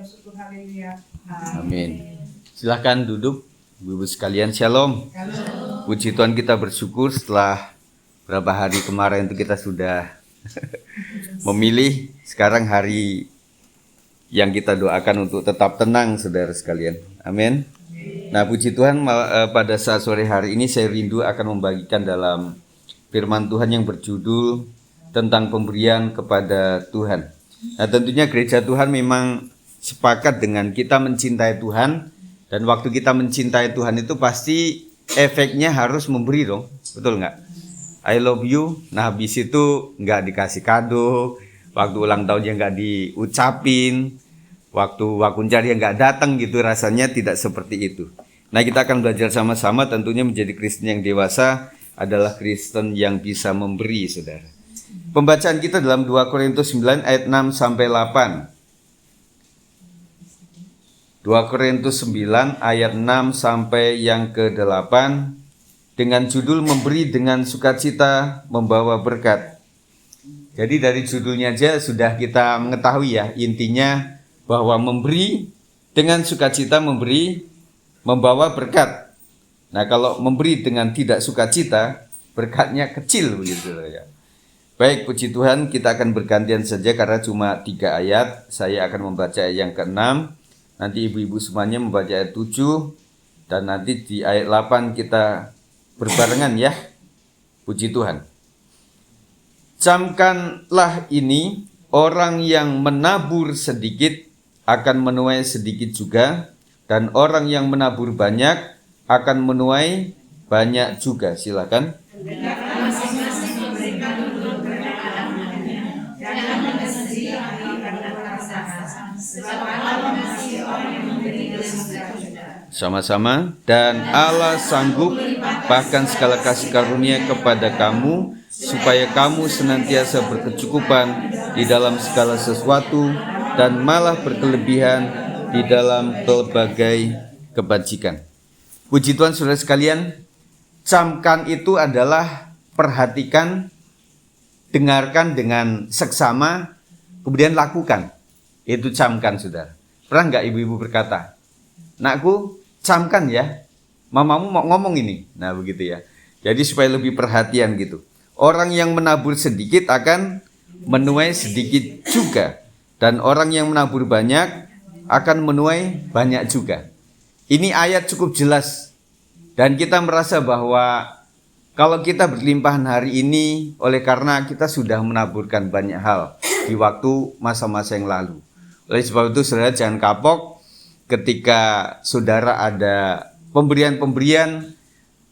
mengucap syukur. Haleluya. Amin. Silahkan duduk, Ibu-ibu sekalian. Shalom. Puji Tuhan, kita bersyukur setelah berapa hari kemarin itu kita sudah memilih. Sekarang hari yang kita doakan untuk tetap tenang, saudara sekalian. Amin. Nah, puji Tuhan, pada saat sore hari ini saya rindu akan membagikan dalam firman Tuhan yang berjudul tentang pemberian kepada Tuhan. Nah, tentunya gereja Tuhan memang sepakat dengan kita mencintai Tuhan, dan waktu kita mencintai Tuhan itu pasti efeknya harus memberi dong, betul nggak? I love you, nah habis itu nggak dikasih kado, waktu ulang tahunnya nggak diucapin, waktu wakuncar yang nggak datang gitu, rasanya tidak seperti itu. Nah, kita akan belajar sama-sama, tentunya menjadi Kristen yang dewasa adalah Kristen yang bisa memberi, saudara. Pembacaan kita dalam 2 Korintus 9 ayat 6 sampai 8. 2 Korintus 9 ayat 6 sampai yang ke-8 dengan judul memberi dengan sukacita membawa berkat. Jadi dari judulnya aja sudah kita mengetahui ya, intinya bahwa memberi dengan sukacita memberi membawa berkat. Nah, kalau memberi dengan tidak sukacita, berkatnya kecil begitu ya. Baik, puji Tuhan, kita akan bergantian saja karena cuma 3 ayat. Saya akan membaca ayat yang ke-6, nanti ibu-ibu semuanya membaca ayat 7, dan nanti di ayat 8 kita berbarengan ya. Puji Tuhan. Camkanlah ini, orang yang menabur sedikit akan menuai sedikit juga, dan orang yang menabur banyak akan menuai banyak juga. Silakan. Sama-sama. Dan Allah sanggup bahkan segala kasih karunia kepada kamu, supaya kamu senantiasa berkecukupan di dalam segala sesuatu dan malah berkelebihan di dalam berbagai kebajikan. Puji Tuhan, saudara sekalian, camkan itu adalah perhatikan, dengarkan dengan seksama, kemudian lakukan. Itu camkan, saudara. Pernah nggak ibu-ibu berkata, "Nakku, camkan ya, mamamu mau ngomong ini." Nah, begitu ya. Jadi supaya lebih perhatian gitu. Orang yang menabur sedikit akan menuai sedikit juga, dan orang yang menabur banyak akan menuai banyak juga. Ini ayat cukup jelas, dan kita merasa bahwa kalau kita berlimpahan hari ini oleh karena kita sudah menaburkan banyak hal di waktu masa-masa yang lalu. Oleh sebab itu, saudara jangan kapok ketika saudara ada pemberian-pemberian.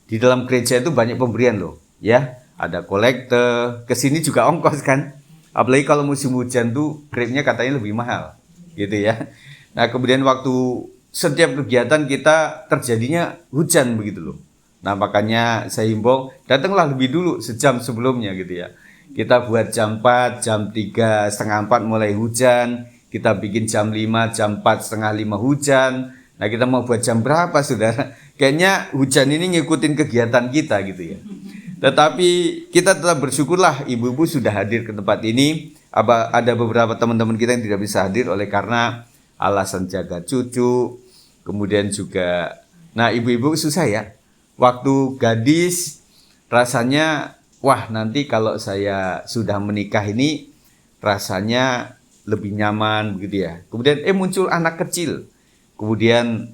Di dalam gereja itu banyak pemberian loh, ya. Ada kolekte, kesini juga ongkos kan. Apalagi kalau musim hujan tuh grabnya katanya lebih mahal, gitu ya. Nah, kemudian waktu setiap kegiatan kita terjadinya hujan begitu loh. Nah, makanya saya himbau, datanglah lebih dulu sejam sebelumnya gitu ya. Kita buat jam 4, jam 3, setengah 4 mulai hujan. Kita bikin jam 5, jam 4, setengah 5 hujan. Nah, kita mau buat jam berapa, saudara? Kayaknya hujan ini ngikutin kegiatan kita gitu ya. Tetapi kita tetap bersyukurlah ibu-ibu sudah hadir ke tempat ini. Ada beberapa teman-teman kita yang tidak bisa hadir oleh karena alasan jaga cucu. Kemudian juga, nah ibu-ibu susah ya. Waktu gadis rasanya, wah nanti kalau saya sudah menikah ini rasanya lebih nyaman begitu ya. Kemudian muncul anak kecil. Kemudian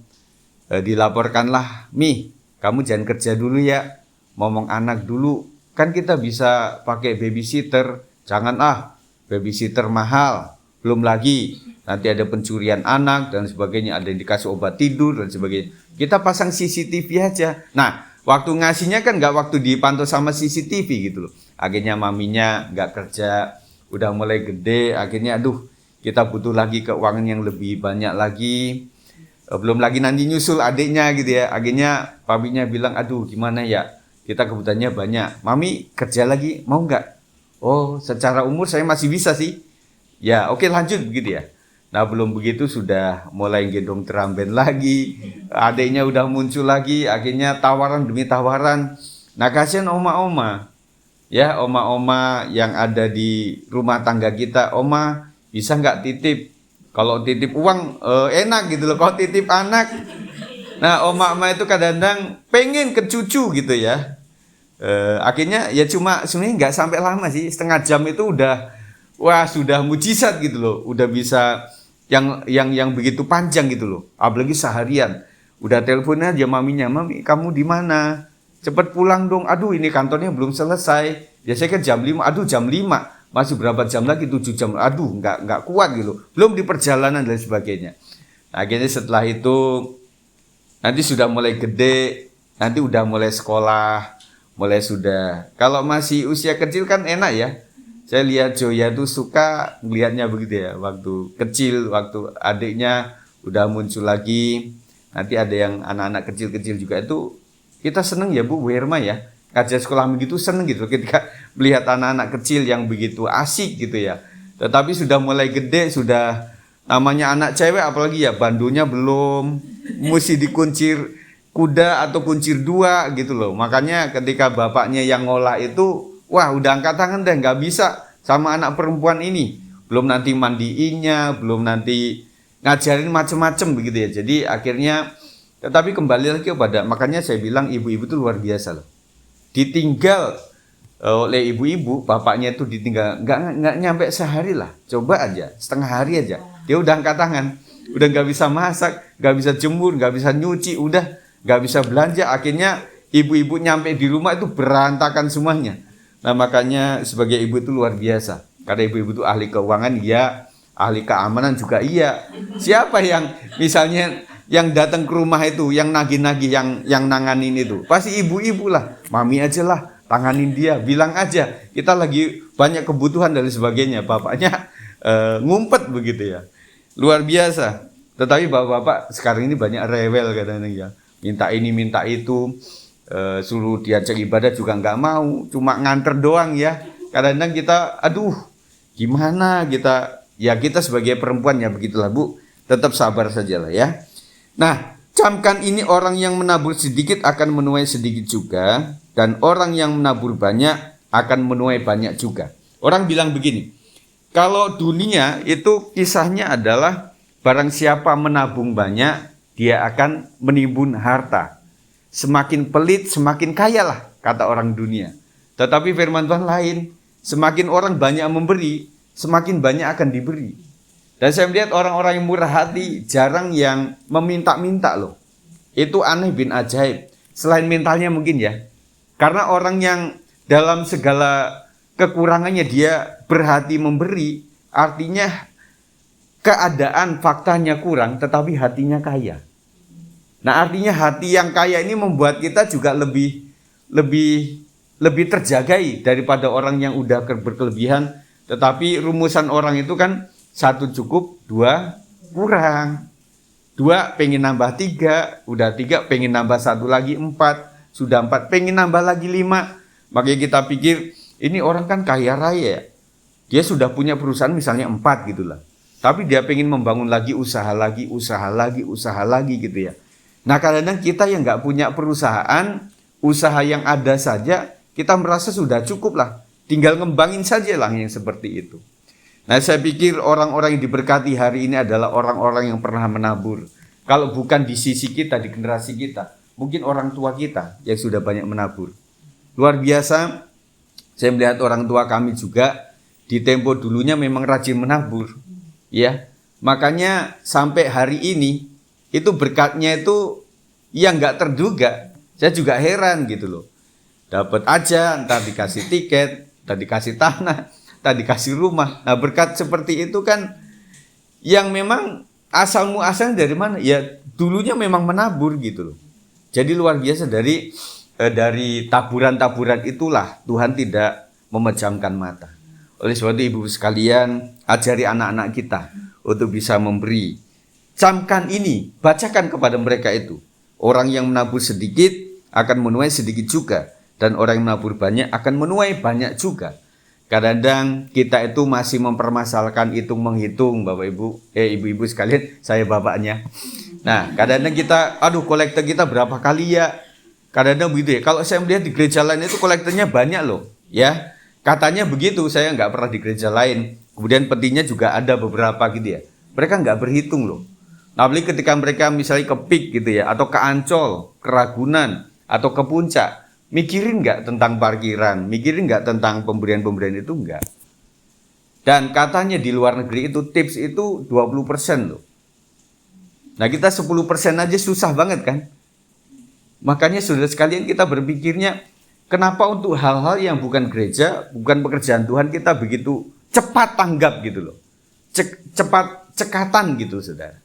dilaporkanlah, "Mi, kamu jangan kerja dulu ya. Ngomong anak dulu. Kan kita bisa pakai babysitter. Jangan babysitter mahal. Belum lagi nanti ada pencurian anak dan sebagainya. Ada yang dikasih obat tidur dan sebagainya. Kita pasang CCTV aja." Nah, waktu ngasihnya kan nggak waktu dipantau sama CCTV gitu loh. Akhirnya maminya nggak kerja, udah mulai gede. Akhirnya kita butuh lagi keuangan yang lebih banyak lagi. Belum lagi nanti nyusul adiknya gitu ya. Akhirnya papinya bilang, gimana ya, kita kebutuhannya banyak. Mami kerja lagi, mau nggak? Oh, secara umur saya masih bisa sih. Ya, oke lanjut begitu ya. Nah, belum begitu sudah mulai gendong teramben lagi. Adiknya udah muncul lagi. Akhirnya tawaran demi tawaran. Nah, kasihan oma-oma. Ya, oma-oma yang ada di rumah tangga kita. "Oma, bisa nggak titip Kalau titip uang enak gitu loh. Kalau titip anak, nah oma-oma itu kadang-kadang pengen ke cucu gitu ya. Akhirnya ya cuma sebenarnya nggak sampai lama sih, setengah jam itu udah, wah sudah mujizat gitu loh. Udah bisa yang begitu panjang gitu loh. Apalagi seharian. Udah teleponnya aja maminya, mami kamu di mana? Cepet pulang dong. Aduh ini kantornya belum selesai. Biasanya kan jam 5. Aduh jam 5. Masih berapa jam lagi? 7 jam. Aduh nggak kuat gitu. Belum di perjalanan dan sebagainya. Nah, akhirnya setelah itu nanti sudah mulai gede. Nanti udah mulai sekolah. Mulai sudah. Kalau masih usia kecil kan enak ya. Saya lihat Joya tuh suka melihatnya begitu ya. Waktu kecil, waktu adiknya udah muncul lagi. Nanti ada yang anak-anak kecil-kecil juga itu. Kita seneng ya Bu Herma ya. Kajian sekolah begitu seneng gitu ketika melihat anak-anak kecil yang begitu asik gitu ya. Tetapi sudah mulai gede, sudah namanya anak cewek apalagi ya, bandonya belum, mesti dikuncir kuda atau kuncir 2 gitu loh. Makanya ketika bapaknya yang ngolah itu, wah udah angkat tangan deh, nggak bisa sama anak perempuan ini. Belum nanti mandiinnya, belum nanti ngajarin macem-macem begitu ya. Jadi akhirnya, tetapi kembali lagi kepada, makanya saya bilang ibu-ibu itu luar biasa loh. Ditinggal oleh ibu-ibu, bapaknya itu ditinggal nggak nyampe sehari lah, coba aja setengah hari aja dia udah angkat tangan, udah nggak bisa masak, nggak bisa jemur, nggak bisa nyuci, udah nggak bisa belanja. Akhirnya ibu-ibu nyampe di rumah itu berantakan semuanya. Nah makanya sebagai ibu itu luar biasa, karena ibu-ibu itu ahli keuangan iya, ahli keamanan juga iya. Siapa yang misalnya yang datang ke rumah itu, yang nagih-nagih, yang nanganin itu, pasti ibu-ibu lah, mami aja lah, tanganin dia, bilang aja, kita lagi banyak kebutuhan dan sebagainya. Bapaknya ngumpet begitu ya, luar biasa. Tetapi bapak-bapak sekarang ini banyak rewel kadang-kadang ya, minta ini, minta itu, suruh diajak ibadah juga nggak mau, cuma nganter doang ya. Kadang-kadang kita, aduh, gimana kita, ya kita sebagai perempuan ya begitulah Bu, tetap sabar sajalah ya. Nah, camkan ini orang yang menabur sedikit akan menuai sedikit juga, dan orang yang menabur banyak akan menuai banyak juga. Orang bilang begini, kalau dunia itu kisahnya adalah barang siapa menabung banyak, dia akan menimbun harta. Semakin pelit, semakin kaya lah, kata orang dunia. Tetapi firman Tuhan lain, semakin orang banyak memberi, semakin banyak akan diberi. Dan saya melihat orang-orang yang murah hati jarang yang meminta-minta loh. Itu aneh bin ajaib. Selain mentalnya mungkin ya. Karena orang yang dalam segala kekurangannya dia berhati memberi, artinya keadaan faktanya kurang tetapi hatinya kaya. Nah artinya hati yang kaya ini membuat kita juga lebih terjagai daripada orang yang udah berkelebihan. Tetapi rumusan orang itu kan 1 cukup, 2 kurang. 2 pengen nambah 3, udah 3 pengen nambah 1 lagi 4, sudah 4 pengen nambah lagi 5. Makanya kita pikir ini orang kan kaya raya ya. Dia sudah punya perusahaan misalnya 4 gitulah. Tapi dia pengen membangun lagi, usaha lagi gitu ya. Nah kadang-kadang kita yang nggak punya perusahaan, usaha yang ada saja, kita merasa sudah cukup lah. Tinggal ngembangin saja lah yang seperti itu. Nah saya pikir orang-orang yang diberkati hari ini adalah orang-orang yang pernah menabur. Kalau bukan di sisi kita, di generasi kita, mungkin orang tua kita yang sudah banyak menabur. Luar biasa, saya melihat orang tua kami juga di tempo dulunya memang rajin menabur. Ya, makanya sampai hari ini itu berkatnya itu yang nggak terduga. Saya juga heran gitu loh. Dapat aja, entar dikasih tiket, entar dikasih tanah, tadi kasih rumah. Nah berkat seperti itu kan yang memang asal muasal dari mana? Ya dulunya memang menabur gitu loh. Jadi luar biasa dari taburan-taburan itulah Tuhan tidak memejamkan mata. Oleh sebab itu ibu sekalian, ajari anak-anak kita untuk bisa memberi. Camkan ini, bacakan kepada mereka itu. Orang yang menabur sedikit akan menuai sedikit juga, dan orang yang menabur banyak akan menuai banyak juga. Kadang-kadang kita itu masih mempermasalahkan hitung-menghitung, Bapak Ibu, ibu-ibu sekalian, saya bapaknya. Nah, kadang-kadang kita, kolektor kita berapa kali ya? Kadang-kadang begitu ya. Kalau saya melihat di gereja lain itu kolektornya banyak loh, ya. Katanya begitu, saya nggak pernah di gereja lain. Kemudian petinya juga ada beberapa gitu ya. Mereka nggak berhitung loh. Nah, apalagi ketika mereka misalnya ke Pik gitu ya, atau ke Ancol, ke Ragunan, atau ke Puncak, mikirin nggak tentang parkiran, mikirin nggak tentang pemberian-pemberian itu nggak. Dan katanya di luar negeri itu tips itu 20% loh. Nah, kita 10% aja susah banget kan. Makanya saudara sekalian kita berpikirnya, kenapa untuk hal-hal yang bukan gereja, bukan pekerjaan Tuhan kita begitu cepat tanggap gitu loh. Cepat cekatan gitu saudara.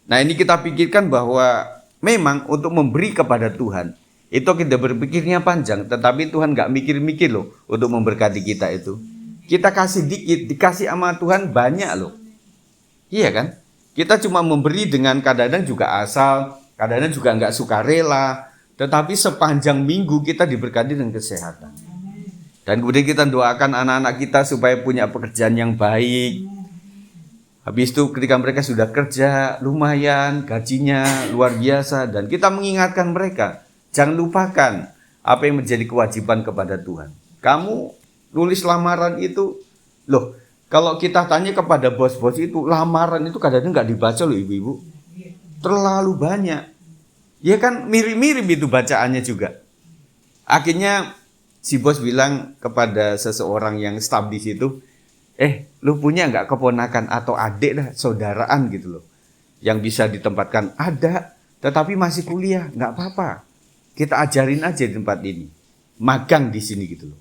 Nah, ini kita pikirkan bahwa memang untuk memberi kepada Tuhan, itu kita berpikirnya panjang, tetapi Tuhan gak mikir-mikir loh untuk memberkati kita itu. Kita kasih dikit, dikasih sama Tuhan banyak loh. Iya kan? Kita cuma memberi dengan kadang-kadang juga asal, kadang-kadang juga gak sukarela, tetapi sepanjang minggu kita diberkati dengan kesehatan. Dan kemudian kita doakan anak-anak kita supaya punya pekerjaan yang baik. Habis itu ketika mereka sudah kerja, lumayan, gajinya luar biasa. Dan kita mengingatkan mereka, jangan lupakan apa yang menjadi kewajiban kepada Tuhan. Kamu nulis lamaran itu, loh, kalau kita tanya kepada bos-bos itu, lamaran itu kadang-kadang nggak dibaca loh ibu-ibu. Terlalu banyak. Ya kan mirip-mirip itu bacaannya juga. Akhirnya si bos bilang kepada seseorang yang staf di situ, lu punya nggak keponakan atau adik dah, saudaraan gitu loh, yang bisa ditempatkan? Ada, tetapi masih kuliah, nggak apa-apa. Kita ajarin aja di tempat ini, magang di sini gitu loh.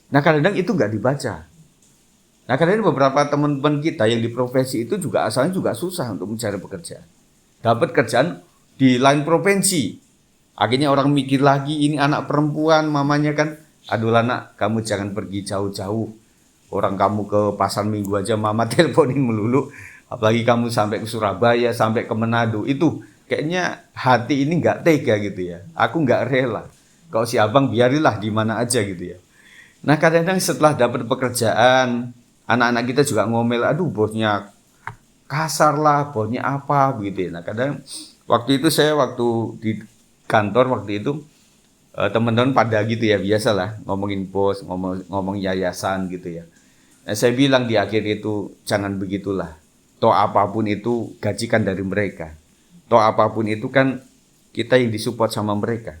Nah kadang-kadang itu nggak dibaca. Nah kadang-kadang beberapa teman-teman kita yang di profesi itu juga asalnya juga susah untuk mencari pekerjaan. Dapat kerjaan di lain provinsi. Akhirnya orang mikir lagi, ini anak perempuan, mamanya kan, aduh anak, kamu jangan pergi jauh-jauh. Orang kamu ke pasar minggu aja mama teleponin melulu, apalagi kamu sampai ke Surabaya, sampai ke Manado. Itu kayaknya hati ini nggak tega gitu ya. Aku nggak rela. Kalau si abang biarilah di mana aja gitu ya. Nah kadang-kadang setelah dapat pekerjaan, anak-anak kita juga ngomel, aduh bosnya kasar lah, bosnya apa begitu ya. Nah kadang waktu itu saya di kantor waktu itu, teman-teman pada gitu ya, biasalah ngomongin bos, ngomong yayasan gitu ya. Nah, saya bilang di akhir itu, jangan begitulah. Toh apapun itu gajikan dari mereka. Toh apapun itu kan kita yang disupport sama mereka.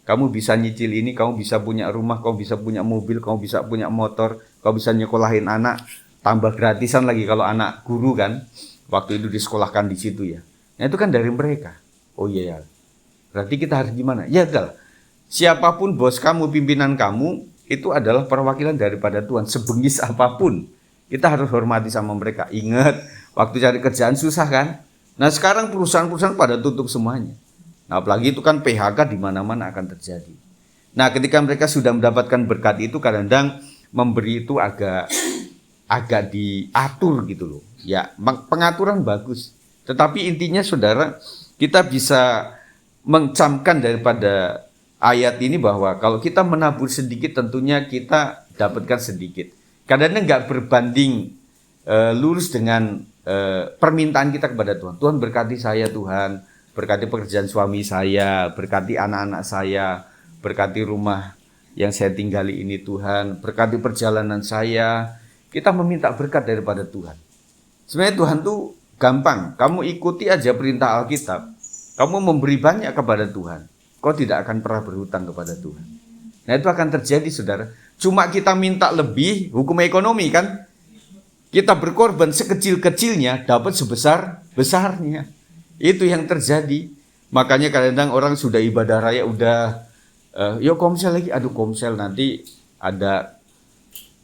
Kamu bisa nyicil ini, kamu bisa punya rumah, kamu bisa punya mobil, kamu bisa punya motor, kamu bisa nyekolahin anak, tambah gratisan lagi kalau anak guru kan. Waktu itu disekolahkan di situ ya. Nah itu kan dari mereka. Oh iya ya. Berarti kita harus gimana? Ya adalah. Siapapun bos kamu, pimpinan kamu, itu adalah perwakilan daripada Tuhan. Sebengis apapun, kita harus hormati sama mereka. Ingat, waktu cari kerjaan susah kan? Nah sekarang perusahaan-perusahaan pada tutup semuanya. Nah apalagi itu kan PHK di mana-mana akan terjadi. Nah ketika mereka sudah mendapatkan berkat itu, kadang-kadang memberi itu agak diatur gitu loh. Ya pengaturan bagus. Tetapi intinya saudara, kita bisa mencamkan daripada ayat ini bahwa kalau kita menabur sedikit tentunya kita dapatkan sedikit. Kadang-kadang nggak berbanding lurus dengan permintaan kita kepada Tuhan. Tuhan berkati saya Tuhan, berkati pekerjaan suami saya, berkati anak-anak saya, berkati rumah yang saya tinggali ini Tuhan, berkati perjalanan saya. Kita meminta berkat daripada Tuhan. Sebenarnya Tuhan tuh gampang, kamu ikuti aja perintah Alkitab, kamu memberi banyak kepada Tuhan, kau tidak akan pernah berhutang kepada Tuhan. Nah itu akan terjadi saudara. Cuma kita minta lebih, hukum ekonomi kan. Kita berkorban sekecil-kecilnya, dapat sebesar-besarnya. Itu yang terjadi. Makanya kadang-kadang orang sudah ibadah raya, udah yuk komsel lagi, aduh komsel nanti ada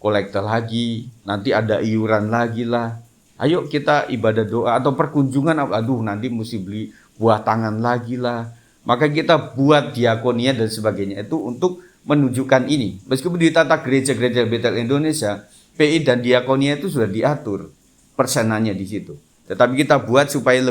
kolektor lagi, nanti ada iuran lagi lah. Ayo kita ibadah doa atau perkunjungan, aduh nanti mesti beli buah tangan lagi lah. Maka kita buat diakonia dan sebagainya itu untuk menunjukkan ini. Meskipun di tata gereja-gereja Betel Indonesia, PI dan diakonia itu sudah diatur persenannya di situ. Tetapi kita buat supaya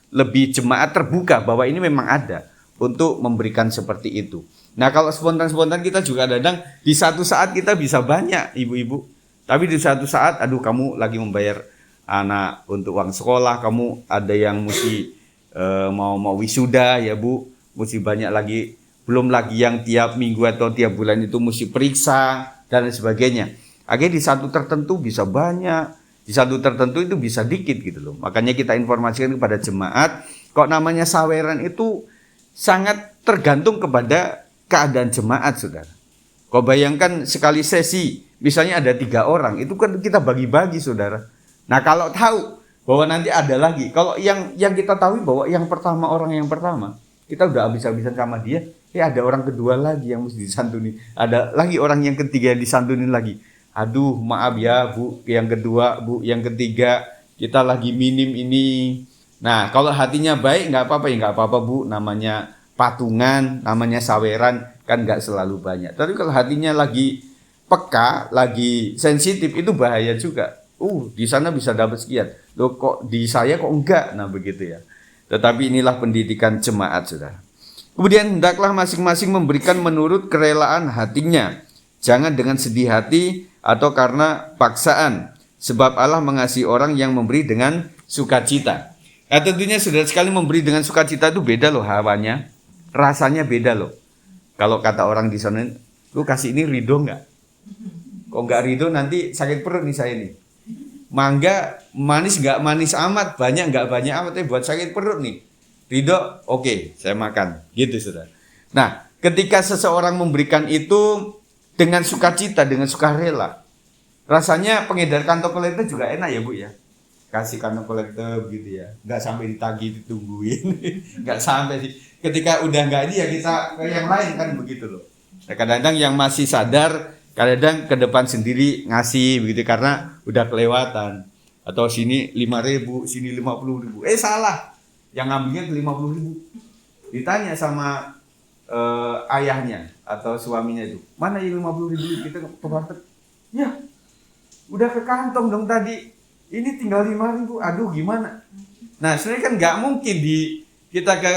lebih jemaat terbuka bahwa ini memang ada untuk memberikan seperti itu. Nah kalau spontan-spontan kita juga kadang di satu saat kita bisa banyak ibu-ibu. Tapi di satu saat, aduh kamu lagi membayar anak untuk uang sekolah, kamu ada yang mesti mau wisuda ya bu, mesti banyak lagi, belum lagi yang tiap minggu atau tiap bulan itu mesti periksa dan sebagainya. Akhirnya di satu tertentu bisa banyak, Di satu tertentu itu bisa dikit gitu loh. Makanya kita informasikan kepada jemaat, kok namanya saweran itu sangat tergantung kepada keadaan jemaat, saudara. Kau bayangkan sekali sesi, misalnya ada 3 orang, itu kan kita bagi-bagi, saudara. Nah kalau tahu bahwa nanti ada lagi, kalau yang kita tahu bahwa orang yang pertama, kita udah habis-habisan sama dia, ada orang kedua lagi yang mesti disantuni, ada lagi orang yang ketiga yang disantunin lagi. Aduh maaf ya Bu, yang kedua Bu, yang ketiga kita lagi minim ini. Nah kalau hatinya baik nggak apa-apa ya, nggak apa-apa Bu, namanya patungan, namanya saweran kan nggak selalu banyak. Tapi kalau hatinya lagi peka, lagi sensitif, itu bahaya juga. Di sana bisa dapat sekian, loh kok di saya kok enggak, nah begitu ya. Tetapi inilah pendidikan jemaat, saudara. Kemudian hendaklah masing-masing memberikan menurut kerelaan hatinya, jangan dengan sedih hati atau karena paksaan, sebab Allah mengasihi orang yang memberi dengan sukacita. Tentunya saudara sekali, memberi dengan sukacita itu beda loh hawanya, rasanya beda loh. Kalau kata orang di sana, lu kasih ini ridho nggak? Kok nggak ridho nanti sakit perut nih saya nih. Mangga manis nggak manis amat, banyak nggak banyak amat, tapi buat sakit perut nih. Ridho, oke, saya makan, gitu saudara. Nah, ketika seseorang memberikan itu dengan sukacita, dengan sukarela, rasanya pengedar kantong kolektor juga enak ya Bu ya. Kasih kantong kolektor begitu ya, nggak sampai ditagih ditungguin, nggak sampai sih. Ketika udah nggak ini ya kita ke yang lain kan begitu loh. Nah, kadang-kadang yang masih sadar, kadang-kadang ke depan sendiri ngasih begitu karena udah kelewatan. Atau sini 5.000, sini 50.000. Salah, yang ngambilnya 50.000. Ditanya sama ayahnya atau suaminya itu, mana yang 50.000 kita ke warteg? Ya, udah ke kantong dong tadi. Ini tinggal 5.000. Aduh gimana? Nah sebenarnya kan nggak mungkin kita ke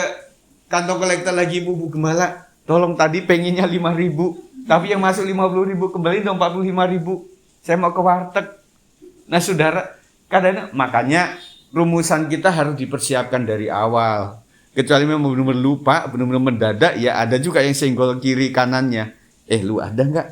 kantong kolektor lagi, Bu Gembala, tolong tadi pengennya 5.000, tapi yang masuk 50.000 kembali dong 45.000. Saya mau ke warteg. Nah saudara, kadang makanya rumusan kita harus dipersiapkan dari awal. Kecuali memang benar-benar lupa, benar-benar mendadak, ya ada juga yang senggol kiri kanannya. Lu ada nggak?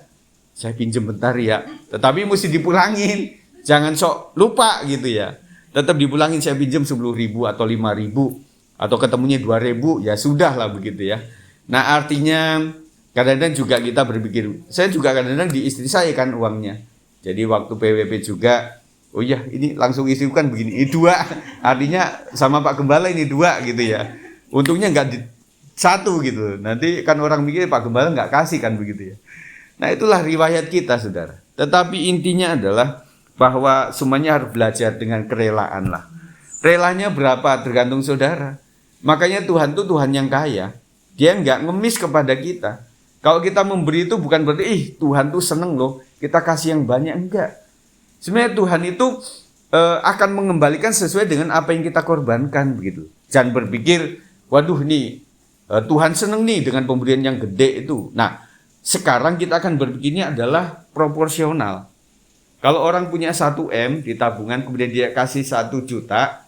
Saya pinjem bentar ya. Tetapi mesti dipulangin. Jangan sok lupa gitu ya. Tetap dipulangin, saya pinjem 10.000 atau 5.000. Atau ketemunya 2.000, ya sudah lah begitu ya. Nah artinya kadang-kadang juga kita berpikir, saya juga kadang-kadang di istri saya kan uangnya. Jadi waktu PWP juga, oh ya ini langsung istri kan begini, 2. Artinya sama Pak Gembala ini 2 gitu ya. Untungnya nggak 1 gitu. Nanti kan orang mikir Pak Gembala nggak kasih kan begitu ya. Nah itulah riwayat kita saudara. Tetapi intinya adalah bahwa semuanya harus belajar dengan kerelaan lah. Relanya berapa tergantung saudara. Makanya Tuhan itu Tuhan yang kaya. Dia nggak ngemis kepada kita. Kalau kita memberi itu bukan berarti Tuhan tuh seneng loh kita kasih yang banyak, enggak. Sebenarnya Tuhan itu akan mengembalikan sesuai dengan apa yang kita korbankan begitu. Jangan berpikir waduh nih Tuhan seneng nih dengan pemberian yang gede itu. Nah sekarang kita akan berpikirnya adalah proporsional. Kalau orang punya 1M di tabungan kemudian dia kasih 1 juta,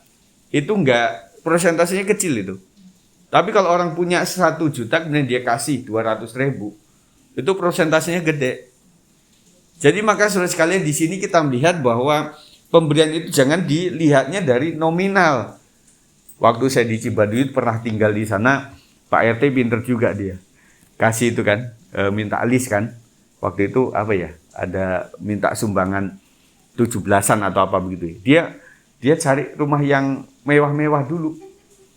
itu enggak, persentasenya kecil itu. Tapi kalau orang punya 1 juta kemudian dia kasih 200.000, itu persentasenya gede. Jadi maka saudara sekalian di sini kita melihat bahwa pemberian itu jangan dilihatnya dari nominal. Waktu saya di Cibaduit pernah tinggal di sana, Pak RT pinter juga dia. Kasih itu kan, minta alis kan. Waktu itu apa ya? Ada minta sumbangan 17-an atau apa begitu. Dia cari rumah yang mewah-mewah dulu.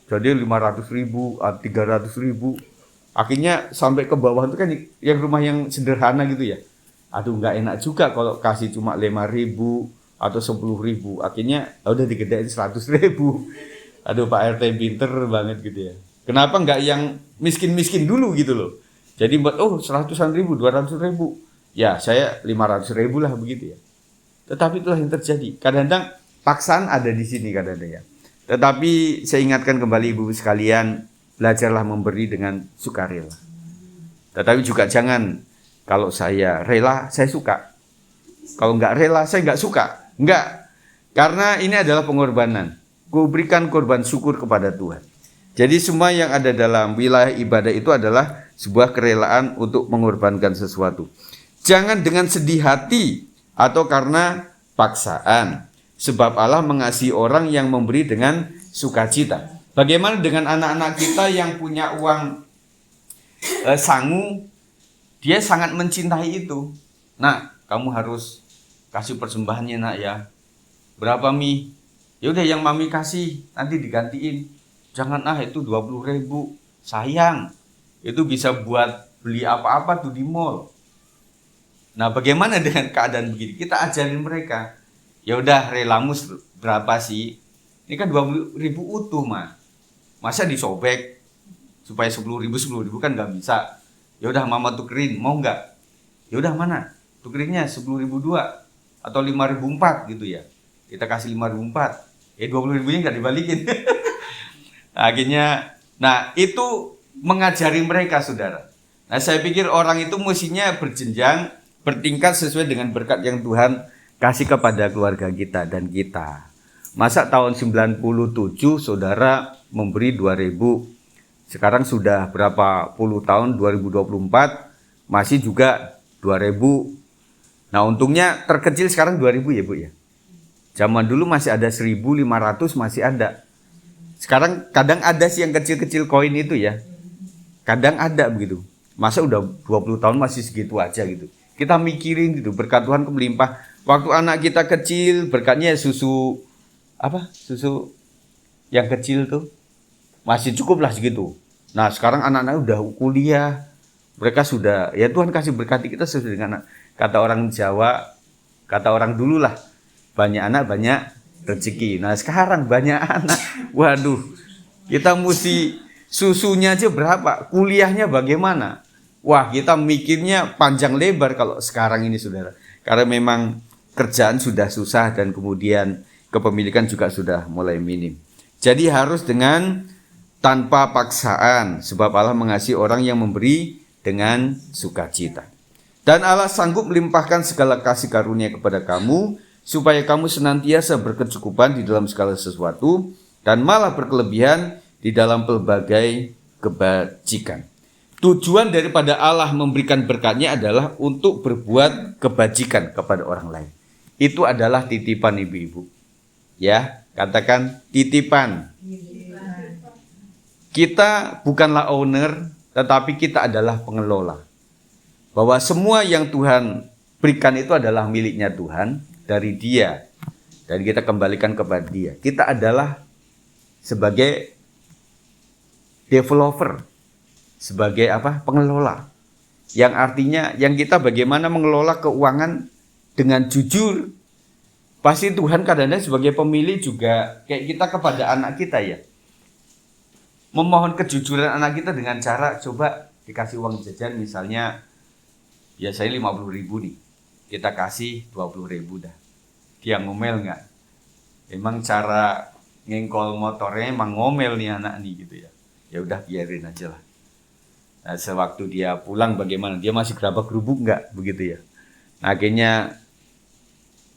Jadi 500.000, 300.000. Akhirnya sampai ke bawah itu kan yang rumah yang sederhana gitu ya. Aduh nggak enak juga kalau kasih cuma 5.000 atau 10.000. Akhirnya udah digedein 100.000. Aduh Pak RT pinter banget gitu ya. Kenapa nggak yang miskin-miskin dulu gitu loh. Jadi buat 100-an ribu, 200.000. Ya saya 500.000 lah begitu ya. Tetapi itulah yang terjadi. Kadang-kadang paksaan ada di sini kadang-kadang ya. Tetapi saya ingatkan kembali ibu sekalian, belajarlah memberi dengan sukarela. Tetapi juga jangan, kalau saya rela, saya suka. Kalau nggak rela, saya nggak suka. Nggak. Karena ini adalah pengorbanan. Kuberikan korban syukur kepada Tuhan. Jadi semua yang ada dalam wilayah ibadah itu adalah sebuah kerelaan untuk mengorbankan sesuatu. Jangan dengan sedih hati atau karena paksaan, sebab Allah mengasihi orang yang memberi dengan sukacita. Bagaimana dengan anak-anak kita yang punya uang sangu, dia sangat mencintai itu. Nak, kamu harus kasih persembahannya nak ya. Berapa Mi? Ya udah yang Mami kasih, nanti digantiin. Jangan itu 20.000, sayang. Itu bisa buat beli apa-apa tuh di mall. Nah, bagaimana dengan keadaan begini? Kita ajarin mereka. Ya udah, relamu berapa sih? Ini kan 20.000 utuh mah. Masa disobek supaya 10.000 kan nggak bisa. Ya udah mama tukerin, mau nggak? Ya udah mana? Tukerinnya 10.002 atau 5.004 gitu ya. Kita kasih 5.004. 20.000-nya nggak dibalikin. Akhirnya, nah itu mengajari mereka, saudara. Nah, saya pikir orang itu mestinya berjenjang, bertingkat sesuai dengan berkat yang Tuhan kasih kepada keluarga kita dan kita. Masa tahun 97 saudara memberi 2.000, sekarang sudah berapa puluh tahun, 2024 masih juga 2.000. Nah, untungnya terkecil sekarang 2.000 ya Bu ya. Zaman dulu masih ada 1.500, masih ada. Sekarang kadang ada sih yang kecil-kecil koin itu ya. Kadang ada begitu. Masa udah 20 tahun masih segitu aja gitu. Kita mikirin gitu, berkat Tuhan melimpah. Waktu anak kita kecil, berkatnya susu Susu yang kecil tuh masih cukup lah segitu. Nah, sekarang anak-anak udah kuliah. Mereka sudah, ya Tuhan kasih berkati kita sesuai dengan kata orang Jawa, kata orang dulu lah. Banyak anak, banyak rezeki. Nah, sekarang banyak anak. Waduh, kita mesti susunya aja berapa? Kuliahnya bagaimana? Wah, kita mikirnya panjang lebar kalau sekarang ini, saudara. Karena memang kerjaan sudah susah dan kemudian kepemilikan juga sudah mulai minim. Jadi harus dengan tanpa paksaan, sebab Allah mengasihi orang yang memberi dengan sukacita. Dan Allah sanggup melimpahkan segala kasih karunia kepada kamu, supaya kamu senantiasa berkecukupan di dalam segala sesuatu, dan malah berkelebihan di dalam pelbagai kebajikan. Tujuan daripada Allah memberikan berkatnya adalah untuk berbuat kebajikan kepada orang lain. Itu adalah titipan ibu-ibu. Ya, katakan titipan. Kita bukanlah owner, tetapi kita adalah pengelola. Bahwa semua yang Tuhan berikan itu adalah miliknya Tuhan, dari Dia, dan kita kembalikan kepada Dia. Kita adalah sebagai developer, sebagai pengelola. Yang artinya yang kita bagaimana mengelola keuangan dengan jujur. Pasti Tuhan kadang-kadang sebagai pemilik juga kayak kita kepada anak kita ya. Memohon kejujuran anak kita dengan cara coba dikasih uang jajan misalnya biasanya 50.000 nih. Kita kasih 20.000 dah. Dia ngomel nggak? Emang cara ngengkol motornya emang ngomel nih anak nih gitu ya. Ya udah biarin aja lah. Nah, sewaktu dia pulang bagaimana? Dia masih gerabak-gerubuk nggak begitu ya? Nah, akhirnya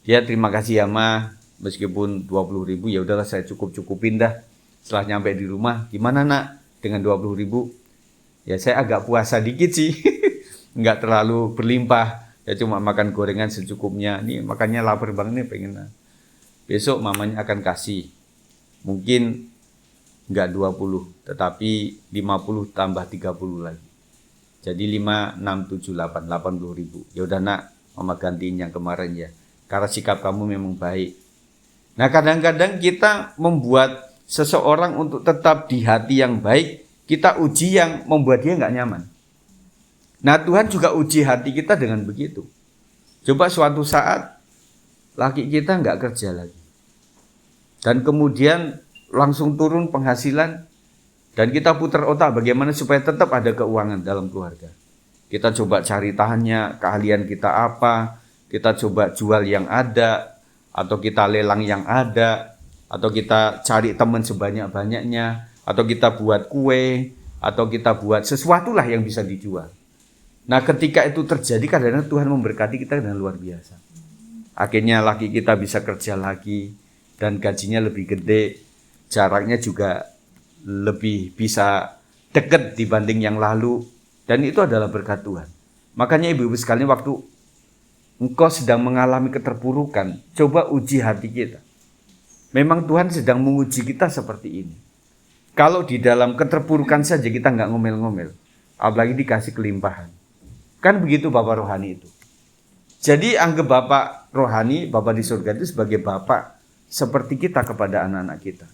dia terima kasih ya Ma, meskipun 20.000 ya udahlah saya cukup-cukupin dah. Setelah nyampe di rumah, gimana nak dengan 20.000? Ya saya agak puasa dikit sih, nggak terlalu berlimpah. Ya cuma makan gorengan secukupnya. Nih makannya lapar banget nih pengen. Besok mamanya akan kasih. Mungkin enggak 20, tetapi 50 tambah 30 lagi. Jadi 5, 6, 7, 8, 80.000. Ya udah nak, mama gantiin yang kemarin ya. Karena sikap kamu memang baik. Nah kadang-kadang kita membuat seseorang untuk tetap di hati yang baik, kita uji yang membuat dia enggak nyaman. Nah Tuhan juga uji hati kita dengan begitu. Coba suatu saat laki kita enggak kerja lagi. Dan kemudian langsung turun penghasilan. Dan kita putar otak bagaimana supaya tetap ada keuangan dalam keluarga. Kita coba cari tahannya, keahlian kita apa. Kita coba jual yang ada. Atau kita lelang yang ada. Atau kita cari teman sebanyak-banyaknya. Atau kita buat kue. Atau kita buat sesuatu lah yang bisa dijual. Nah ketika itu terjadi kadang-kadang Tuhan memberkati kita dengan luar biasa. Akhirnya laki kita bisa kerja lagi dan gajinya lebih gede. Jaraknya juga lebih bisa dekat dibanding yang lalu. Dan itu adalah berkat Tuhan. Makanya ibu-ibu sekalian waktu engkau sedang mengalami keterpurukan, coba uji hati kita. memang Tuhan sedang menguji kita seperti ini. Kalau di dalam keterpurukan saja kita nggak ngomel-ngomel, apalagi dikasih kelimpahan. Kan begitu Bapak rohani itu. Jadi anggap Bapak rohani, Bapak di surga itu sebagai Bapak seperti kita kepada anak-anak kita.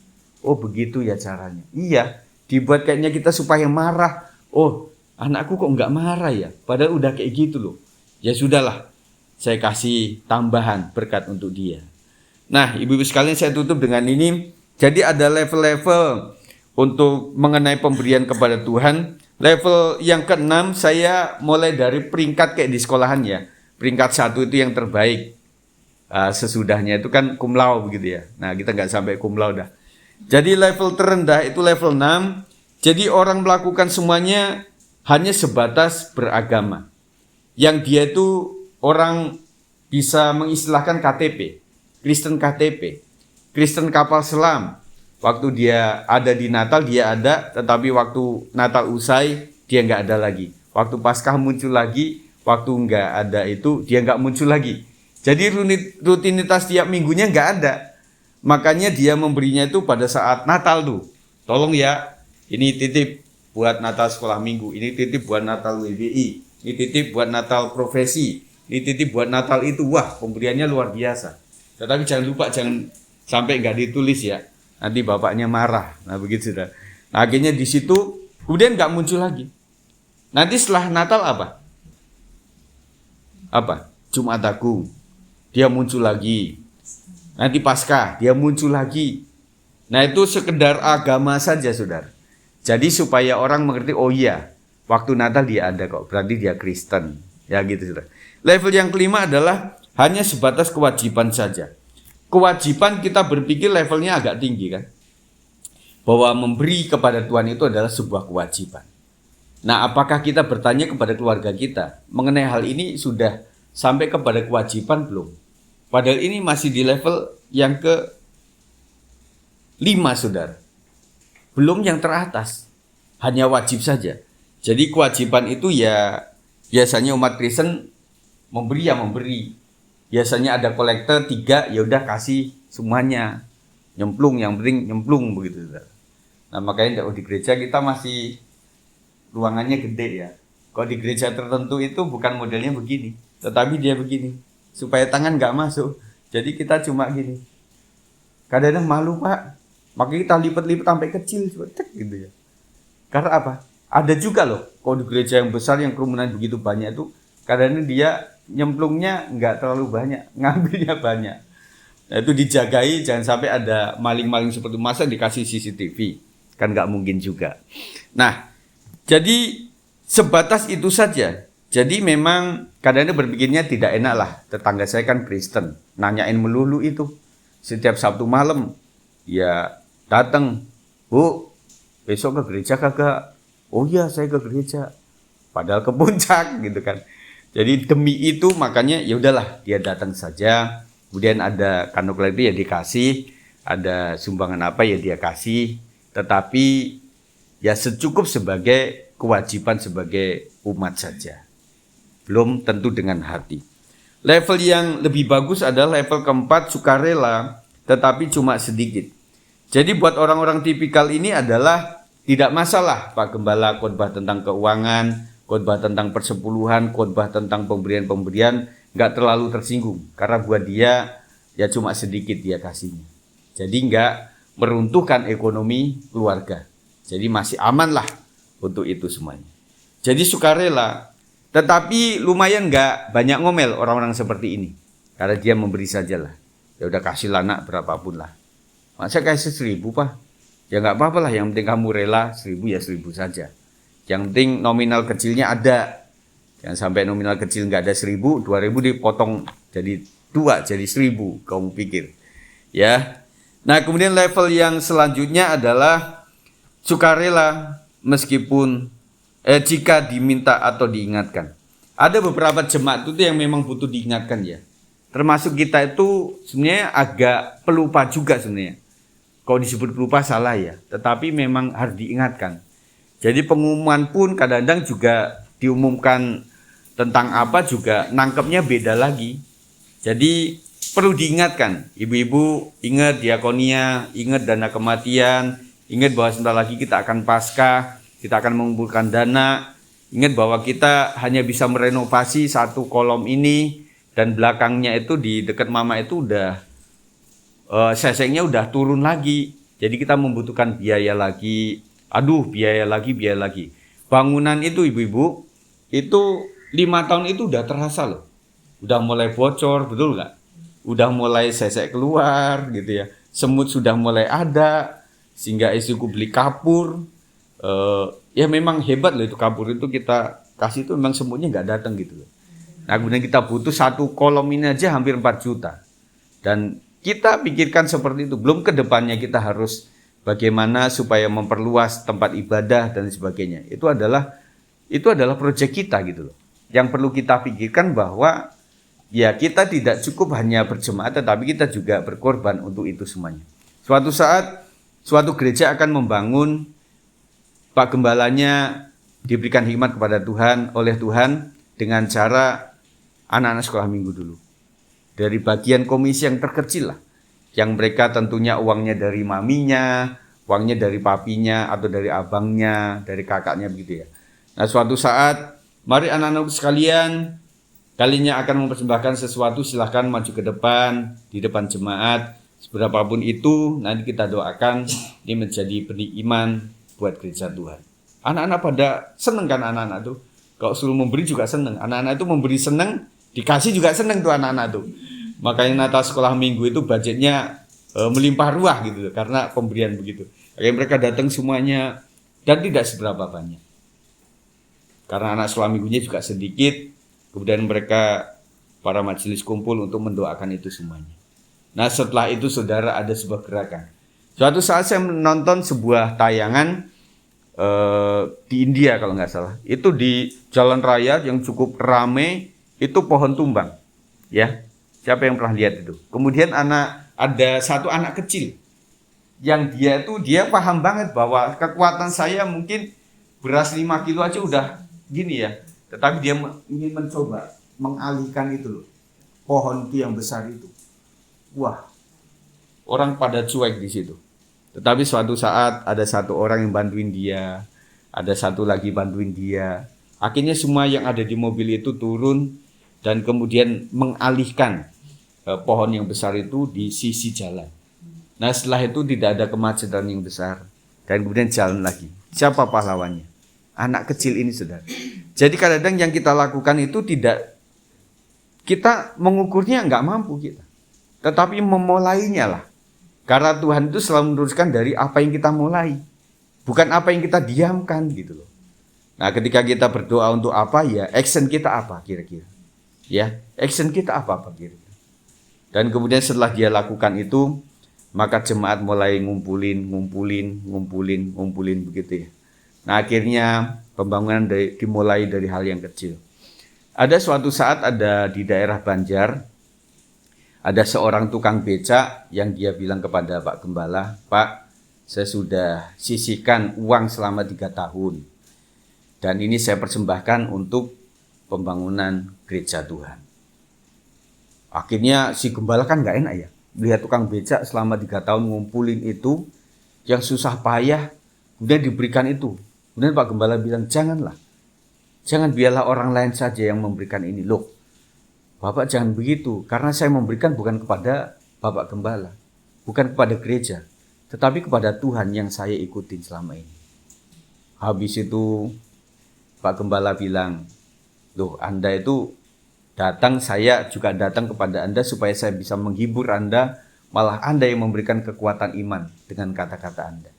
Oh begitu ya caranya. Iya, dibuat kayaknya kita supaya marah. Oh anakku kok nggak marah ya, padahal udah kayak gitu loh. Ya sudahlah, saya kasih tambahan berkat untuk dia. Nah ibu-ibu sekalian, saya tutup dengan ini. Jadi ada level-level untuk mengenai pemberian kepada Tuhan. Level yang ke-6 saya mulai dari peringkat kayak di sekolahan ya. Peringkat 1 itu yang terbaik. Sesudahnya itu kan cum laude begitu ya. Nah kita nggak sampai cum laude dah. Jadi level terendah itu level 6. Jadi orang melakukan semuanya hanya sebatas beragama. Yang dia itu orang bisa mengistilahkan KTP. Kristen KTP. Kristen kapal selam. Waktu dia ada di Natal dia ada, tetapi waktu Natal usai dia nggak ada lagi. Waktu Paskah muncul lagi, waktu nggak ada itu dia nggak muncul lagi. Jadi rutinitas tiap minggunya nggak ada. Makanya dia memberinya itu pada saat Natal tuh. Tolong ya, ini titip buat Natal sekolah minggu, ini titip buat Natal WBI, ini titip buat Natal profesi, ini titip buat Natal itu. Wah, pemberiannya luar biasa. Tetapi jangan lupa, jangan sampai nggak ditulis ya. Nanti bapaknya marah. Nah begitu sudah. Nah, akhirnya di situ kemudian nggak muncul lagi. Nanti setelah Natal apa? Apa? Jumat Agung. Dia muncul lagi. Nanti Paskah dia muncul lagi. Nah itu sekedar agama saja saudara. Jadi supaya orang mengerti, oh iya, waktu Natal dia ada kok, berarti dia Kristen. Ya gitu saudara. Level yang kelima adalah hanya sebatas kewajiban saja. Kewajiban kita berpikir levelnya agak tinggi kan. Bahwa memberi kepada Tuhan itu adalah sebuah kewajiban. Nah apakah kita bertanya kepada keluarga kita mengenai hal ini sudah sampai kepada kewajiban belum? Padahal ini masih di level yang ke-5 saudara. Belum yang teratas. Hanya wajib saja. Jadi kewajiban itu ya biasanya umat Kristen memberi ya memberi. Biasanya ada kolektor 3, ya udah kasih semuanya. Nyemplung, yang penting nyemplung begitu saudara. Nah makanya di gereja kita masih ruangannya gede ya. Kalau di gereja tertentu itu bukan modelnya begini, tetapi dia begini. Supaya tangan nggak masuk. Jadi kita cuma gini. Kadang-kadang malu pak. Makanya kita lipat-lipat sampai kecil. Gitu ya. Karena apa? Ada juga loh. Kalau di gereja yang besar yang kerumunan begitu banyak itu. Kadang-kadang dia nyemplungnya nggak terlalu banyak. Ngambilnya banyak. Nah, itu dijagai. Jangan sampai ada maling-maling seperti masa dikasih CCTV. Kan nggak mungkin juga. Nah. Jadi sebatas itu saja. Jadi memang kadang-kadang berpikirnya tidak enak lah. Tetangga saya kan Kristen. Nanyain melulu itu. Setiap Sabtu malam. Ya datang. Bu, besok ke gereja kagak? Oh iya saya ke gereja. Padahal ke puncak gitu kan. Jadi demi itu makanya ya udahlah dia datang saja. Kemudian ada kantong itu ya dikasih. Ada sumbangan apa ya dia kasih. Tetapi ya secukup sebagai kewajiban sebagai umat saja. Belum tentu dengan hati. Level yang lebih bagus adalah level keempat, sukarela, tetapi cuma sedikit. Jadi buat orang-orang tipikal ini adalah tidak masalah Pak Gembala khotbah tentang keuangan, khotbah tentang persepuluhan, khotbah tentang pemberian-pemberian, nggak terlalu tersinggung. Karena buat dia ya cuma sedikit dia kasihnya. Jadi nggak meruntuhkan ekonomi keluarga. Jadi masih aman lah untuk itu semuanya. Jadi sukarela. Tetapi lumayan nggak banyak ngomel orang-orang seperti ini. Karena dia memberi sajalah. Ya udah kasihlah nak berapapun lah. Masa kasih 1.000 pak? Ya nggak apa-apa lah. Yang penting kamu rela 1.000 ya 1.000 saja. Yang penting nominal kecilnya ada. Jangan sampai nominal kecil nggak ada 1.000, 2.000 dipotong jadi 2 jadi 1.000. Kamu pikir. Ya. Nah kemudian level yang selanjutnya adalah sukarela meskipun jika diminta atau diingatkan. Ada beberapa jemaat itu yang memang butuh diingatkan ya. Termasuk kita itu sebenarnya agak pelupa juga sebenarnya. Kalau disebut pelupa salah ya. Tetapi memang harus diingatkan. Jadi pengumuman pun kadang-kadang juga diumumkan tentang apa juga nangkepnya beda lagi. Jadi perlu diingatkan, ibu-ibu ingat diakonia, ingat dana kematian, ingat bahwa sebentar lagi kita akan Paskah, kita akan mengumpulkan dana, ingat bahwa kita hanya bisa merenovasi satu kolom ini, dan belakangnya itu di dekat mama itu udah sesengnya udah turun lagi, jadi kita membutuhkan biaya lagi, biaya lagi. Bangunan itu ibu-ibu, itu 5 tahun itu udah terasa loh, udah mulai bocor, betul nggak? Udah mulai sesek keluar gitu ya, semut sudah mulai ada, sehingga istriku beli kapur. Ya memang hebat loh itu kapur itu kita kasih itu memang semutnya nggak datang gitu loh. Nah kemudian kita butuh satu kolom ini aja hampir 4 juta. Dan kita pikirkan seperti itu, belum ke depannya kita harus bagaimana supaya memperluas tempat ibadah dan sebagainya. Itu adalah proyek kita gitu loh. Yang perlu kita pikirkan bahwa ya kita tidak cukup hanya berjemaat, tetapi kita juga berkorban untuk itu semuanya. Suatu saat, suatu gereja akan membangun, Pak Gembalanya diberikan hikmat kepada Tuhan, oleh Tuhan, dengan cara anak-anak sekolah minggu dulu. Dari bagian komisi yang terkecil lah, yang mereka tentunya uangnya dari maminya, uangnya dari papinya, atau dari abangnya, dari kakaknya begitu ya. Nah suatu saat, mari anak-anak sekalian, kalinya akan mempersembahkan sesuatu, silahkan maju ke depan, di depan jemaat, seberapapun itu, nanti kita doakan, ini menjadi benih iman buat gereja Tuhan. Anak-anak pada seneng kan anak-anak tuh, kalau suruh memberi juga seneng, anak-anak itu memberi seneng, dikasih juga seneng tuh anak-anak tuh. Makanya Natal sekolah minggu itu budgetnya melimpah ruah gitu, karena pemberian begitu. Kayak mereka datang semuanya, dan tidak seberapa banyak. Karena anak sekolah minggunya juga sedikit, kemudian mereka para majelis kumpul untuk mendoakan itu semuanya. Nah setelah itu saudara ada sebuah gerakan. Suatu saat saya menonton sebuah tayangan di India kalau nggak salah. Itu di jalan raya yang cukup ramai, itu pohon tumbang. Ya, siapa yang pernah lihat itu? Kemudian ada satu anak kecil yang dia paham banget bahwa kekuatan saya mungkin beras 5 kilo aja udah gini ya. Tetapi dia ingin mencoba mengalihkan itu loh, pohon itu yang besar itu. Wah, orang pada cuek di situ. Tetapi suatu saat ada satu orang yang bantuin dia, ada satu lagi bantuin dia. Akhirnya semua yang ada di mobil itu turun dan kemudian mengalihkan pohon yang besar itu di sisi jalan. Nah setelah itu tidak ada kemacetan yang besar dan kemudian jalan lagi. Siapa pahlawannya? Anak kecil ini saudara. Jadi kadang-kadang yang kita lakukan itu tidak, kita mengukurnya nggak mampu kita. Tetapi memulainya lah. Karena Tuhan itu selalu meneruskan dari apa yang kita mulai. Bukan apa yang kita diamkan gitu loh. Nah ketika kita berdoa untuk apa ya, action kita apa kira-kira. Ya, action kita apa kira-kira. Dan kemudian setelah dia lakukan itu, maka jemaat mulai ngumpulin begitu ya. Nah akhirnya pembangunan dimulai dari hal yang kecil. Ada suatu saat ada di daerah Banjar, ada seorang tukang becak yang dia bilang kepada Pak Gembala, Pak, saya sudah sisihkan uang selama 3 tahun. Dan ini saya persembahkan untuk pembangunan gereja Tuhan. Akhirnya si Gembala kan gak enak ya, lihat tukang becak selama 3 tahun ngumpulin itu, yang susah payah, kemudian diberikan itu. Kemudian Pak Gembala bilang, jangan biarlah orang lain saja yang memberikan ini. Loh, Bapak jangan begitu, karena saya memberikan bukan kepada Bapak Gembala, bukan kepada gereja, tetapi kepada Tuhan yang saya ikutin selama ini. Habis itu Pak Gembala bilang, loh Anda itu datang, saya juga datang kepada Anda supaya saya bisa menghibur Anda, malah Anda yang memberikan kekuatan iman dengan kata-kata Anda.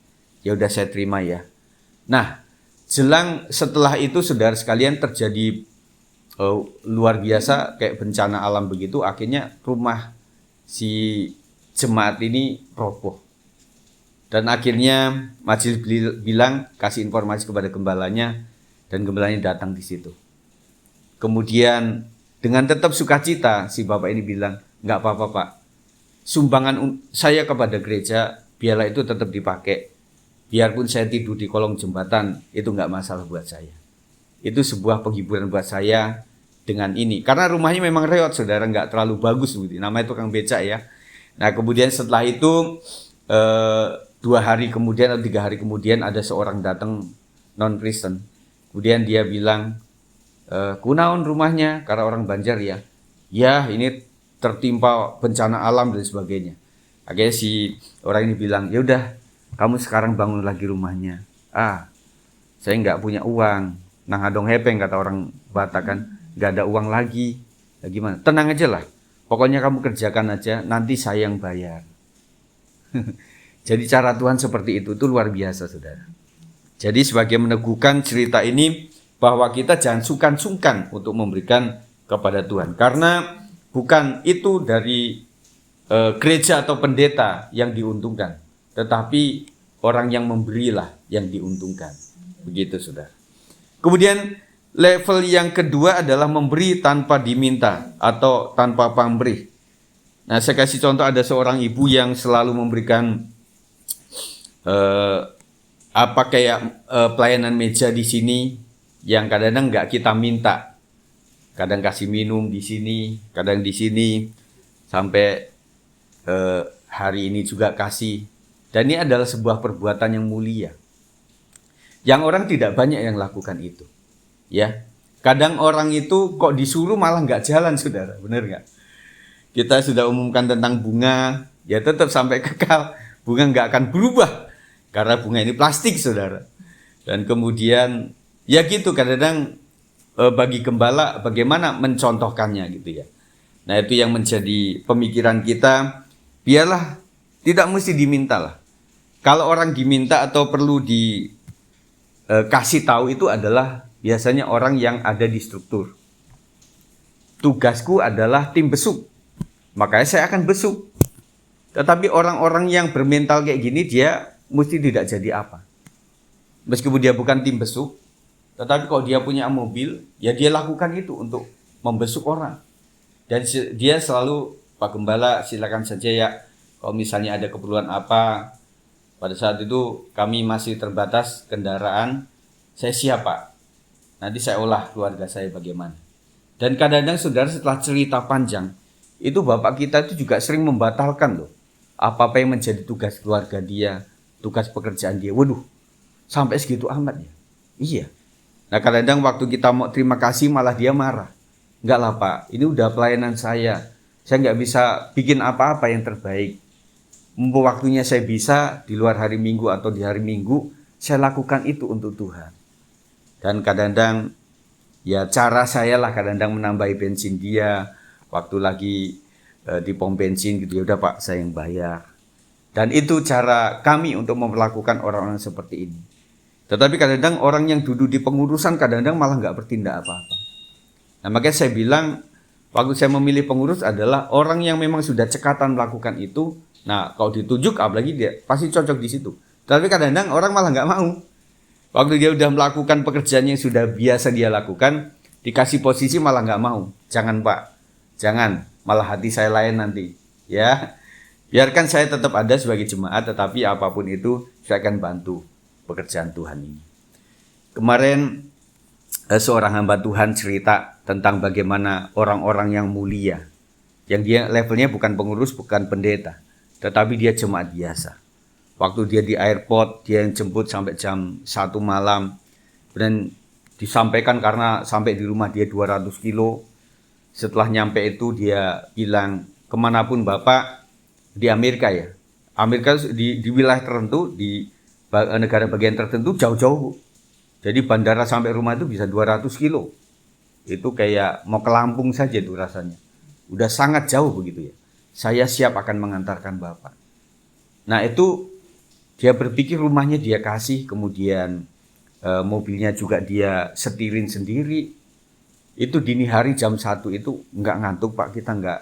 Ya udah saya terima ya. Nah, jelang setelah itu saudara sekalian terjadi luar biasa kayak bencana alam begitu, akhirnya rumah si jemaat ini roboh. Dan akhirnya majelis bilang, kasih informasi kepada gembalanya, dan gembalanya datang di situ. Kemudian dengan tetap sukacita si bapak ini bilang, nggak apa-apa Pak, sumbangan saya kepada gereja biarlah itu tetap dipakai. Biarpun saya tidur di kolong jembatan, itu nggak masalah buat saya. Itu sebuah penghiburan buat saya, dengan ini. Karena rumahnya memang reot, saudara, nggak terlalu bagus begitu. Namanya tukang becak ya. Nah kemudian setelah itu 2 hari kemudian atau 3 hari kemudian ada seorang datang non Kristen. Kemudian dia bilang, kunaon rumahnya, karena orang Banjar ya. Ya ini tertimpa bencana alam dan sebagainya. Akhirnya si orang ini bilang, ya udah kamu sekarang bangun lagi rumahnya. Saya nggak punya uang. Nang adong hepeng kata orang Batak kan, nggak ada uang lagi. Ya gimana? Tenang aja lah. Pokoknya kamu kerjakan aja, nanti saya yang bayar. Jadi cara Tuhan seperti itu luar biasa, saudara. Jadi sebagai meneguhkan cerita ini, bahwa kita jangan sungkan-sungkan untuk memberikan kepada Tuhan. Karena bukan itu dari gereja atau pendeta yang diuntungkan, tetapi orang yang memberilah yang diuntungkan. Begitu, saudara. Kemudian level yang kedua adalah memberi tanpa diminta atau tanpa pamrih. Nah, saya kasih contoh, ada seorang ibu yang selalu memberikan pelayanan meja di sini yang kadang-kadang nggak kita minta. Kadang kasih minum di sini, kadang di sini, sampai hari ini juga kasih. Dan ini adalah sebuah perbuatan yang mulia. Yang orang tidak banyak yang lakukan itu. Ya, kadang orang itu kok disuruh malah nggak jalan, saudara, benar nggak? Kita sudah umumkan tentang bunga, ya tetap sampai kekal. Bunga nggak akan berubah karena bunga ini plastik, saudara. Dan kemudian ya gitu, kadang-kadang bagi gembala bagaimana mencontohkannya gitu ya. Nah itu yang menjadi pemikiran kita. Biarlah tidak mesti diminta lah. Kalau orang diminta atau perlu dikasih tahu itu adalah biasanya orang yang ada di struktur. Tugasku adalah tim besuk, makanya saya akan besuk. Tetapi orang-orang yang bermental kayak gini, dia mesti tidak jadi apa. Meskipun dia bukan tim besuk, tetapi kalau dia punya mobil, ya dia lakukan itu untuk membesuk orang. Dan dia selalu, Pak Gembala silakan saja ya, kalau misalnya ada keperluan apa. Pada saat itu kami masih terbatas kendaraan, saya siap Pak. Nanti saya olah keluarga saya bagaimana. Dan kadang-kadang saudara, setelah cerita panjang, itu bapak kita itu juga sering membatalkan loh apa-apa yang menjadi tugas keluarga dia, tugas pekerjaan dia. Waduh, sampai segitu amat ya. Iya. Nah kadang-kadang waktu kita mau terima kasih malah dia marah. Enggak lah Pak, ini udah pelayanan saya nggak bisa bikin apa-apa yang terbaik. Mumpung waktunya saya bisa di luar hari Minggu atau di hari Minggu, saya lakukan itu untuk Tuhan. Dan kadang-kadang ya cara saya lah kadang-kadang menambahi bensin dia. Waktu lagi di pom bensin gitu, ya udah Pak saya yang bayar. Dan itu cara kami untuk memperlakukan orang-orang seperti ini. Tetapi kadang-kadang orang yang duduk di pengurusan kadang-kadang malah nggak bertindak apa-apa. Nah makanya saya bilang, waktu saya memilih pengurus adalah orang yang memang sudah cekatan melakukan itu. Nah kalau ditunjuk apalagi dia pasti cocok di situ. Tapi kadang-kadang orang malah nggak mau. Waktu dia udah melakukan pekerjaan yang sudah biasa dia lakukan, dikasih posisi malah nggak mau. Jangan Pak, jangan, malah hati saya lain nanti. Ya, biarkan saya tetap ada sebagai jemaat, tetapi apapun itu saya akan bantu pekerjaan Tuhan ini. Kemarin seorang hamba Tuhan cerita tentang bagaimana orang-orang yang mulia, yang dia levelnya bukan pengurus, bukan pendeta, tetapi dia jemaat biasa. Waktu dia di airport, dia yang jemput sampai jam 1 malam. Dan disampaikan karena sampai di rumah dia 200 kilo. Setelah nyampe itu dia bilang, kemanapun Bapak, di Amerika ya. Amerika di wilayah tertentu, di negara bagian tertentu jauh-jauh. Jadi bandara sampai rumah itu bisa 200 kilo. Itu kayak mau ke Lampung saja itu rasanya. Udah sangat jauh begitu ya. Saya siap akan mengantarkan Bapak. Nah itu dia berpikir rumahnya dia kasih, kemudian mobilnya juga dia setirin sendiri. Itu dini hari jam 1 itu nggak ngantuk Pak, kita nggak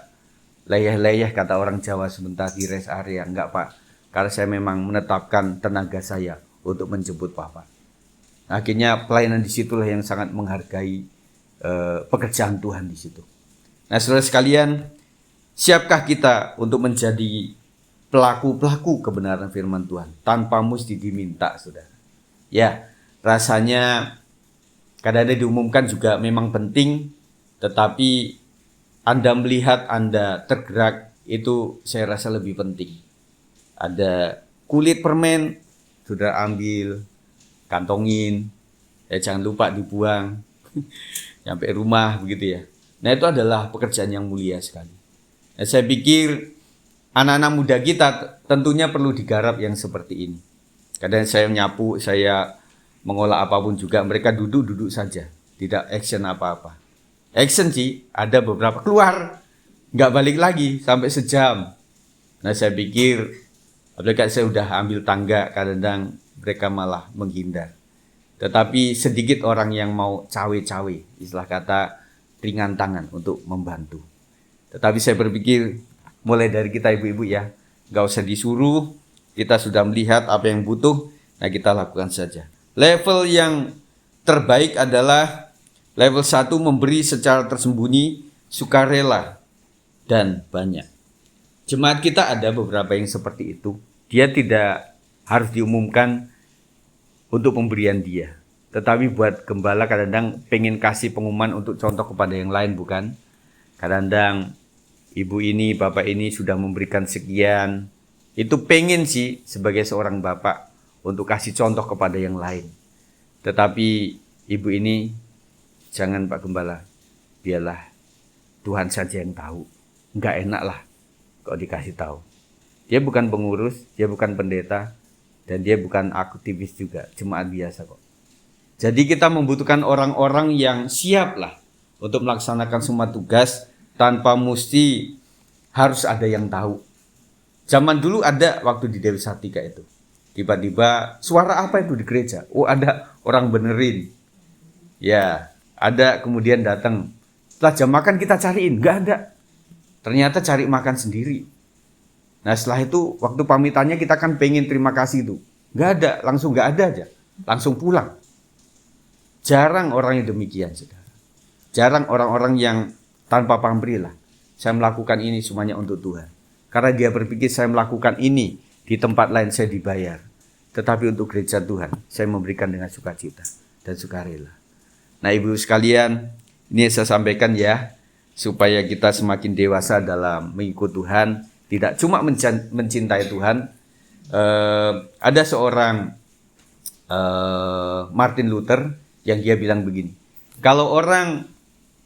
leyeh-leyeh kata orang Jawa sebentar di rest area. Nggak Pak, karena saya memang menetapkan tenaga saya untuk menjemput Bapak. Akhirnya pelayanan disitulah yang sangat menghargai pekerjaan Tuhan di situ. Nah saudara sekalian, siapkah kita untuk menjadi pelaku-pelaku kebenaran firman Tuhan tanpa mesti diminta, saudara? Ya, rasanya kadang-kadang diumumkan juga memang penting, tetapi Anda melihat, Anda tergerak, itu saya rasa lebih penting. Ada kulit permen, sudah ambil, kantongin, jangan lupa dibuang sampai rumah begitu ya. Nah, itu adalah pekerjaan yang mulia sekali. Nah, saya pikir anak-anak muda kita tentunya perlu digarap yang seperti ini. Kadang saya nyapu, saya mengolah apapun juga, mereka duduk-duduk saja, tidak action apa-apa. Action sih, ada beberapa keluar, nggak balik lagi sampai sejam. Nah, saya pikir, apalagi saya udah ambil tangga, kadang-kadang mereka malah menghindar. Tetapi sedikit orang yang mau cawe-cawe, istilah kata ringan tangan untuk membantu. Tetapi saya berpikir, mulai dari kita ibu-ibu ya, nggak usah disuruh, kita sudah melihat apa yang butuh, nah kita lakukan saja. Level yang terbaik adalah level 1, memberi secara tersembunyi, sukarela, dan banyak. Jemaat kita ada beberapa yang seperti itu. Dia tidak harus diumumkan untuk pemberian dia. Tetapi buat gembala kadang-kadang pengen kasih pengumuman untuk contoh kepada yang lain, bukan? Kadang-kadang ibu ini, bapak ini sudah memberikan sekian. Itu pengen sih sebagai seorang bapak untuk kasih contoh kepada yang lain. Tetapi ibu ini, jangan Pak Gembala, biarlah Tuhan saja yang tahu. Enggak enak lah kalau dikasih tahu. Dia bukan pengurus, dia bukan pendeta, dan dia bukan aktivis juga, jemaat biasa kok. Jadi kita membutuhkan orang-orang yang siap lah untuk melaksanakan semua tugas tanpa mesti harus ada yang tahu. Zaman dulu ada waktu di Dewi Sartika itu. Tiba-tiba suara apa itu di gereja? Oh, ada orang benerin. Ya, ada kemudian datang. Setelah jam makan kita cariin, nggak ada. Ternyata cari makan sendiri. Nah, setelah itu waktu pamitannya kita kan pengen terima kasih itu. Nggak ada, langsung nggak ada aja. Langsung pulang. Jarang orang yang demikian, saudara. Jarang orang-orang yang tanpa pamrih lah. Saya melakukan ini semuanya untuk Tuhan. Karena dia berpikir saya melakukan ini di tempat lain saya dibayar. Tetapi untuk gereja Tuhan, saya memberikan dengan sukacita dan sukarela. Nah, ibu sekalian, ini saya sampaikan ya, supaya kita semakin dewasa dalam mengikut Tuhan. Tidak cuma mencintai Tuhan. Ada seorang Martin Luther yang dia bilang begini, kalau orang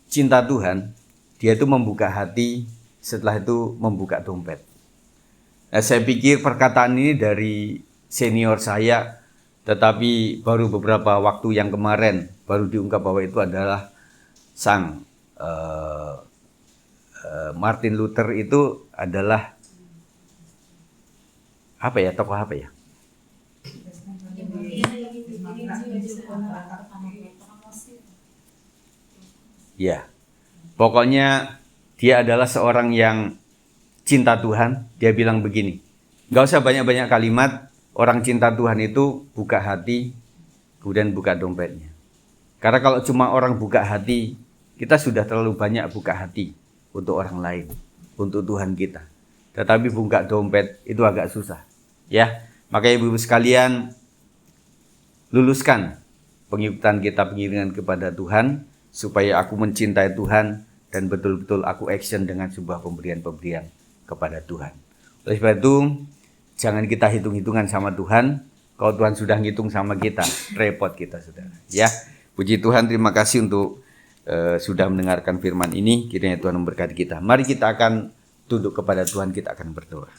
cinta Tuhan, dia itu membuka hati, setelah itu membuka dompet. Nah, saya pikir perkataan ini dari senior saya, tetapi baru beberapa waktu yang kemarin baru diungkap bahwa itu adalah sang Martin Luther itu adalah apa ya, tokoh apa ya? Ya, pokoknya dia adalah seorang yang cinta Tuhan. Dia bilang begini, gak usah banyak-banyak kalimat. Orang cinta Tuhan itu buka hati, kemudian buka dompetnya. Karena kalau cuma orang buka hati, kita sudah terlalu banyak buka hati untuk orang lain, untuk Tuhan kita. Tetapi buka dompet itu agak susah. Ya, makanya ibu-ibu sekalian, luluskan pengikutan kita, pengiringan kepada Tuhan, supaya aku mencintai Tuhan dan betul-betul aku action dengan sebuah pemberian-pemberian kepada Tuhan. Oleh sebab itu, jangan kita hitung-hitungan sama Tuhan. Kalau Tuhan sudah ngitung sama kita, repot kita, saudara. Ya, puji Tuhan, terima kasih untuk sudah mendengarkan firman ini. Kiranya Tuhan memberkati kita. Mari kita akan tunduk kepada Tuhan, kita akan berdoa.